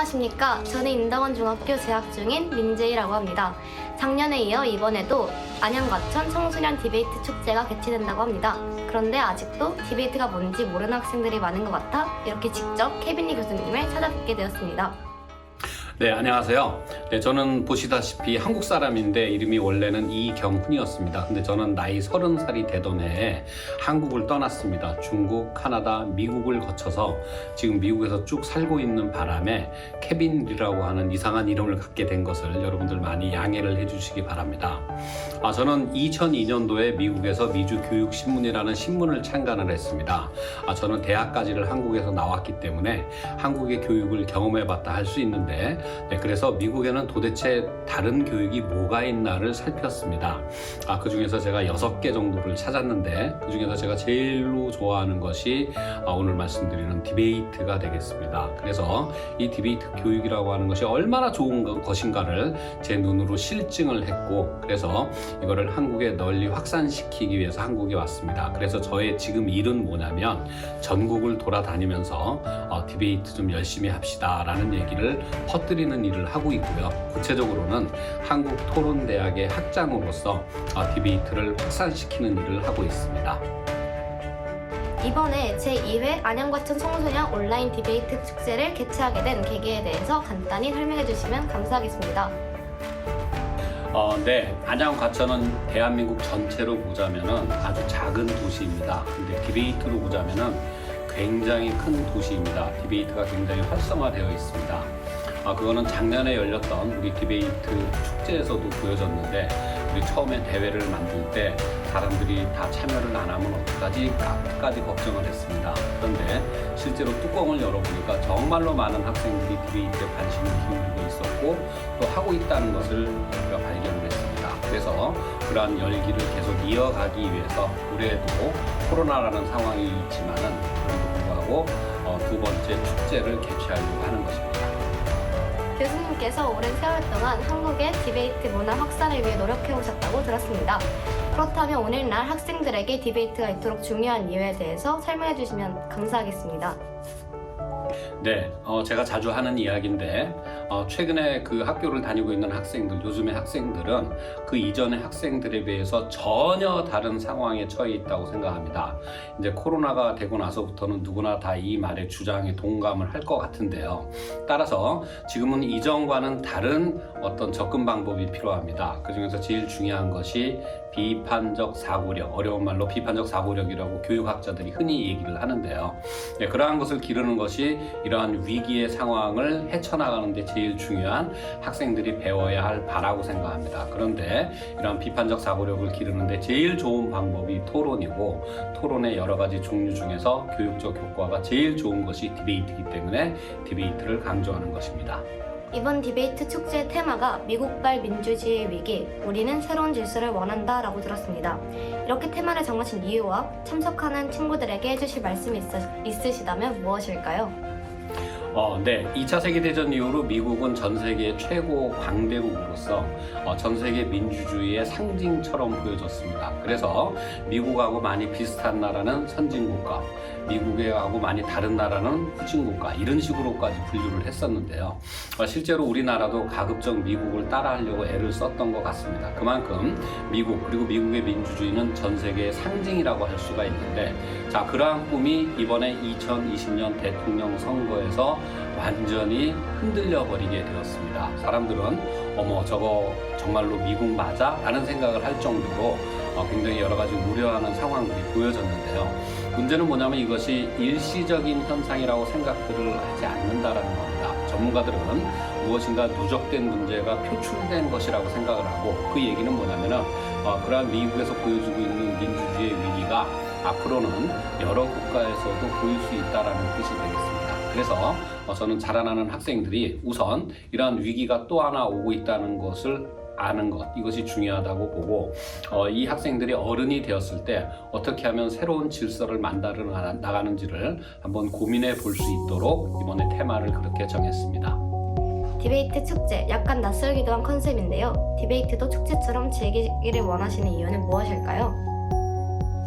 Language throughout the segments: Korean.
안녕하십니까. 저는 인덕원 중학교 재학 중인 민재희라고 합니다. 작년에 이어 이번에도 안양과천 청소년 디베이트 축제가 개최된다고 합니다. 그런데 아직도 디베이트가 뭔지 모르는 학생들이 많은 것 같아 이렇게 직접 케빈리 교수님을 찾아뵙게 되었습니다. 네, 안녕하세요. 네, 저는 보시다시피 한국 사람인데 이름이 원래는 이경훈이었습니다. 근데 저는 나이 30살이 되던 해에 한국을 떠났습니다. 중국, 카나다, 미국을 거쳐서 지금 미국에서 쭉 살고 있는 바람에 케빈리라고 하는 이상한 이름을 갖게 된 것을 여러분들 많이 양해를 해주시기 바랍니다. 저는 2002년도에 미국에서 미주교육신문이라는 신문을 창간을 했습니다. 저는 대학까지를 한국에서 나왔기 때문에 한국의 교육을 경험해봤다 할 수 있는데 그래서 미국에는 도대체 다른 교육이 뭐가 있나를 살폈습니다. 그 중에서 제가 6개 정도를 찾았는데 그 중에서 제가 제일로 좋아하는 것이 오늘 말씀드리는 디베이트가 되겠습니다. 그래서 이 디베이트 교육이라고 하는 것이 얼마나 좋은 것인가를 제 눈으로 실증을 했고, 그래서 이거를 한국에 널리 확산시키기 위해서 한국에 왔습니다. 그래서 저의 지금 일은 뭐냐면 전국을 돌아다니면서 디베이트 좀 열심히 합시다 라는 얘기를 퍼뜨리는 일을 하고 있고요. 구체적으로는 한국토론대학의 학장으로서 디베이트를 확산시키는 일을 하고 있습니다. 이번에 제2회 안양과천 청소년 온라인 디베이트 축제를 개최하게 된 계기에 대해서 간단히 설명해 주시면 감사하겠습니다. 네, 안양과천은 대한민국 전체로 보자면은 아주 작은 도시입니다. 근데 디베이트로 보자면은 굉장히 큰 도시입니다. 디베이트가 굉장히 활성화되어 있습니다. 그거는 작년에 열렸던 우리 디베이트 축제에서도 보여졌는데, 우리 처음에 대회를 만들 때 사람들이 다 참여를 안 하면 어떡하지? 까지 걱정을 했습니다. 그런데 실제로 뚜껑을 열어보니까 정말로 많은 학생들이 디베이트에 관심을 기울이고 있었고 또 하고 있다는 것을 우리가 발견을 했습니다. 그래서 그러한 열기를 계속 이어가기 위해서 올해도 코로나라는 상황이 있지만은 그럼에도 불구하고 두 번째 축제를 개최하려고 하는 것입니다. 교수님께서 오랜 세월 동안 한국의 디베이트 문화 확산을 위해 노력해 오셨다고 들었습니다. 그렇다면 오늘날 학생들에게 디베이트가 이토록 중요한 이유에 대해서 설명해 주시면 감사하겠습니다. 네, 제가 자주 하는 이야기인데 최근에 그 학교를 다니고 있는 학생들, 요즘의 학생들은 그 이전의 학생들에 비해서 전혀 다른 상황에 처해 있다고 생각합니다. 이제 코로나가 되고 나서부터는 누구나 다 이 말에 주장에 동감을 할 것 같은데요. 따라서 지금은 이전과는 다른 어떤 접근 방법이 필요합니다. 그 중에서 제일 중요한 것이 비판적 사고력, 어려운 말로 비판적 사고력이라고 교육학자들이 흔히 얘기를 하는데요. 네, 그러한 것을 기르는 것이 이러한 위기의 상황을 헤쳐나가는 데 제일 중요한 학생들이 배워야 할 바라고 생각합니다. 그런데 이러한 비판적 사고력을 기르는 데 제일 좋은 방법이 토론이고, 토론의 여러 가지 종류 중에서 교육적 효과가 제일 좋은 것이 디베이트이기 때문에 디베이트를 강조하는 것입니다. 이번 디베이트 축제의 테마가 미국발 민주주의의 위기, 우리는 새로운 질서를 원한다 라고 들었습니다. 이렇게 테마를 정하신 이유와 참석하는 친구들에게 해주실 말씀이 있으시다면 무엇일까요? 네. 2차 세계대전 이후로 미국은 전 세계 최고 강대국으로서 전 세계 민주주의의 상징처럼 보여졌습니다. 그래서 미국하고 많이 비슷한 나라는 선진국가, 미국하고 많이 다른 나라는 후진국가, 이런 식으로까지 분류를 했었는데요. 실제로 우리나라도 가급적 미국을 따라하려고 애를 썼던 것 같습니다. 그만큼 미국, 그리고 미국의 민주주의는 전 세계의 상징이라고 할 수가 있는데, 자, 그러한 꿈이 이번에 2020년 대통령 선거에서 완전히 흔들려 버리게 되었습니다. 사람들은 어머, 저거 정말로 미국 맞아? 라는 생각을 할 정도로 굉장히 여러 가지 우려하는 상황들이 보여졌는데요. 문제는 뭐냐면 이것이 일시적인 현상이라고 생각들을 하지 않는다라는 겁니다. 전문가들은 무엇인가 누적된 문제가 표출된 것이라고 생각을 하고, 그 얘기는 뭐냐면은 그러한 미국에서 보여주고 있는 민주주의의 위기가 앞으로는 여러 국가에서도 보일 수 있다라는 뜻이 되겠습니다. 그래서 저는 자라나는 학생들이 우선 이러한 위기가 또 하나 오고 있다는 것을 아는 것, 이것이 중요하다고 보고, 이 학생들이 어른이 되었을 때 어떻게 하면 새로운 질서를 만들어 나가는지를 한번 고민해 볼 수 있도록 이번에 테마를 그렇게 정했습니다. 디베이트 축제, 약간 낯설기도 한 컨셉인데요. 디베이트도 축제처럼 즐기기를 원하시는 이유는 무엇일까요?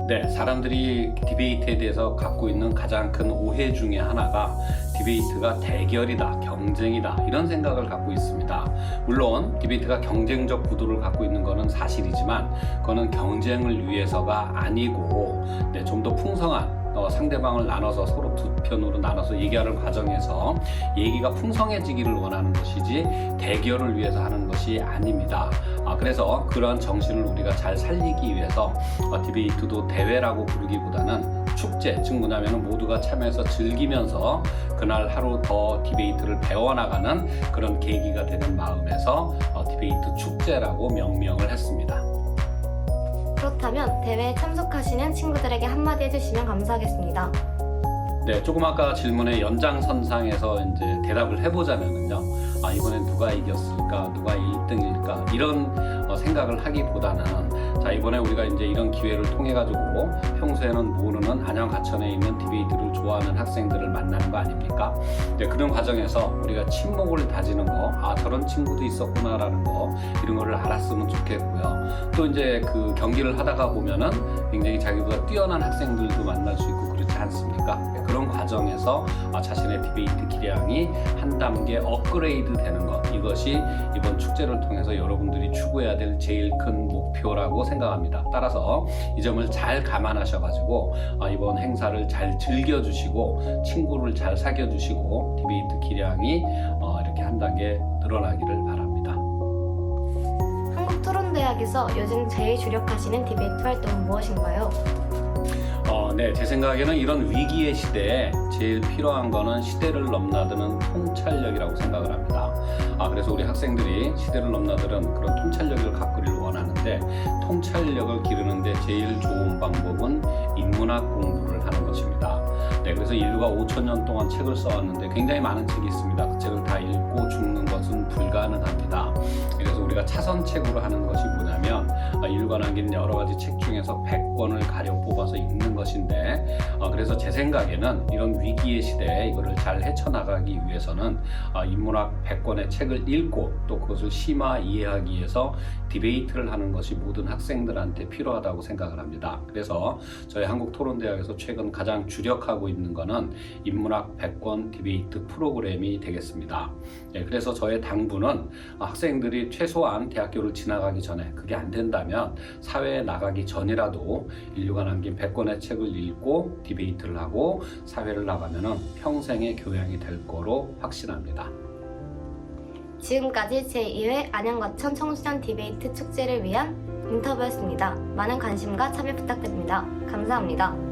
네, 사람들이 디베이트에 대해서 갖고 있는 가장 큰 오해 중에 하나가 디베이트가 대결이다, 경쟁이다 이런 생각을 갖고 있습니다. 물론 디베이트가 경쟁적 구도를 갖고 있는 것은 사실이지만 그거는 경쟁을 위해서가 아니고 좀 더 풍성한 상대방을 나눠서 서로 두 편으로 나눠서 얘기하는 과정에서 얘기가 풍성해지기를 원하는 것이지 대결을 위해서 하는 것이 아닙니다. 그래서 그러한 정신을 우리가 잘 살리기 위해서 디베이트도 대회라고 부르기보다는 축제, 즉 뭐냐면 모두가 참여해서 즐기면서 그날 하루 더 디베이트를 배워나가는 그런 계기가 되는 마음에서 디베이트 축제라고 명명을 했습니다. 그렇다면 대회에 참석하시는 친구들에게 한마디 해주시면 감사하겠습니다. 네, 조금 아까 질문의 연장선상에서 이제 대답을 해보자면요. 이번엔 누가 이겼을까, 누가 1등일까 이런 생각을 하기보다는 자, 이번에 우리가 이제 이런 기회를 통해 가지고 평소에는 모르는 안양 가천에 있는 디베이트를 좋아하는 학생들을 만나는 거 아닙니까? 네, 그런 과정에서 우리가 친목을 다지는 거, 저런 친구도 있었구나라는 거 이런 거를 알았으면 좋겠고요. 또 이제 그 경기를 하다가 보면은 굉장히 자기보다 뛰어난 학생들도 만날 수 있고 그렇지 않습니까? 네, 그런 과정에서 자신의 디베이트 기량이 한 단계 업그레이드 되는 것, 이것이 이번 축제를 통해서 여러분들이 추구해야 될 제일 큰 목표라고 생각합니다. 따라서 이 점을 잘 감안하셔가지고 이번 행사를 잘 즐겨주시고 친구를 잘 사귀어주시고 디베이트 기량이 이렇게 한 단계 늘어나기를 바랍니다. 한국토론대학에서 요즘 제일 주력하시는 디베이트 활동은 무엇인가요? 네, 제 생각에는 이런 위기의 시대에 제일 필요한 거는 시대를 넘나드는 통찰력이라고 생각을 합니다. 그래서 우리 학생들이 시대를 넘나드는 그런 통찰력을 갖기를 원하는데 통찰력을 기르는데 제일 좋은 방법은 인문학 공부를 하는 것입니다. 네, 그래서 인류가 5,000년 동안 책을 써왔는데 굉장히 많은 책이 있습니다. 그 책을 다 읽고 죽는 것은 불가능합니다. 그래서 우리가 차선책으로 하는 것이 뭐냐면 인류가 남긴 여러 가지 책 중에서 100권을 가려 뽑아서 읽는 것인데 그래서 제 생각에는 이런 위기의 시대에 이거를 잘 헤쳐나가기 위해서는 인문학 100권의 책을 읽고 또 그것을 심화 이해하기 위해서 디베이트를 하는 것이 모든 학생들한테 필요하다고 생각을 합니다. 그래서 저희 한국토론대학에서 최근 가장 주력하고 있는 것은 인문학 100권 디베이트 프로그램이 되겠습니다. 네, 그래서 저의 당부는 학생들이 최소한 대학교를 지나가기 전에 그게 안 된다면 사회에 나가기 전이라도 인류가 남긴 100권의 책을 읽고 디베이트를 하고 사회를 나가면 평생의 교양이 될 거로 확신합니다. 지금까지 제2회 안양과천 청소년 디베이트 축제를 위한 인터뷰였습니다. 많은 관심과 참여 부탁드립니다. 감사합니다.